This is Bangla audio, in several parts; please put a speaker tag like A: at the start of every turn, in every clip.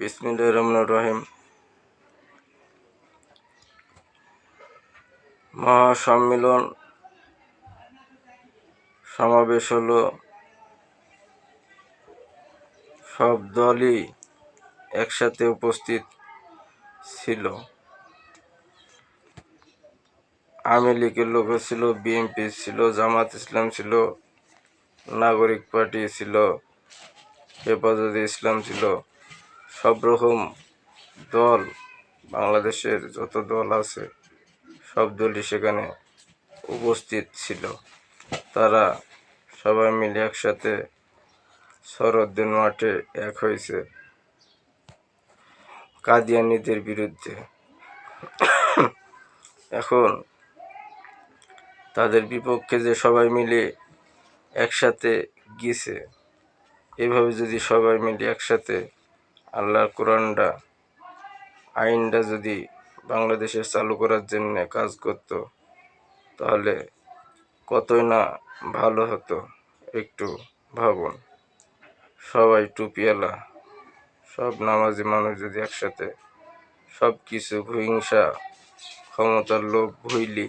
A: বিসমিল্লাহির রহমানির রহিম। মহাসম্মেলন সমাবেশ হলো, সব দলই একসাথে উপস্থিত ছিল। আওয়ামী লীগের লোক ছিল, বিএনপি ছিল, জামাত ইসলাম ছিল, নাগরিক পার্টি ছিল, হেফাজতে ইসলাম ছিল। সব রকম দল, বাংলাদেশের যত দল আছে সব দলই সেখানে উপস্থিত ছিল। তারা সবাই মিলে একসাথে শরৎদিন মাঠে এক হয়েছে কাদিয়ানীদের বিরুদ্ধে। এখন তাদের বিপক্ষে যে সবাই মিলে একসাথে গেছে, এভাবে যদি সবাই মিলে একসাথে আল্লাহর কোরআনটা, আইনটা যদি বাংলাদেশে চালু করার জন্য কাজ করত, তাহলে কতই না ভালো হতো। একটু ভাবুন, সবাই টুপিওয়ালা, সব নামাজি মানুষ যদি একসাথে সব কিছু হিংসা, ক্ষমতার লোভ ভুইলি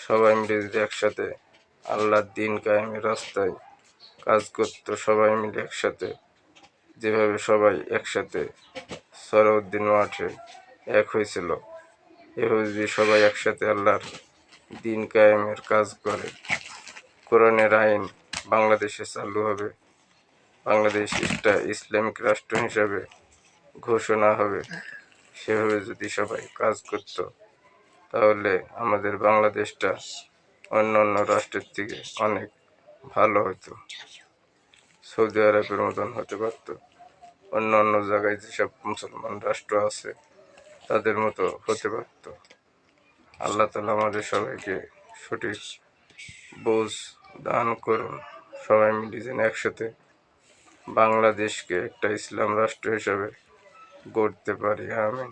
A: সবাই মিলে যদি একসাথে আল্লাহর দিন কায়েমের রাস্তায় কাজ করতো, সবাই মিলে একসাথে যেভাবে সবাই একসাথে সরউদ্দিন মাঠে এক হয়েছিল, এভাবে যদি সবাই একসাথে আল্লাহর দিন কায়েমের কাজ করে, কোরআনের আইন বাংলাদেশে চালু হবে, বাংলাদেশ ইসলামিক রাষ্ট্র হিসাবে ঘোষণা হবে, সেভাবে যদি সবাই কাজ করত, তাহলে আমাদের বাংলাদেশটা অন্য অন্য রাষ্ট্রের থেকে অনেক ভালো হতো। সৌদি আরবের মতন হতে পারত, অন্য অন্য জায়গায় যেসব মুসলমান রাষ্ট্র আছে তাদের মতো হতে পারত। আল্লাহ তাআলা আমাদের সবাইকে সঠিক বোঝ দান করুন। সবাই মিলে যেন একসাথে বাংলাদেশকে একটা ইসলাম রাষ্ট্র হিসাবে গড়তে পারি। আমিন।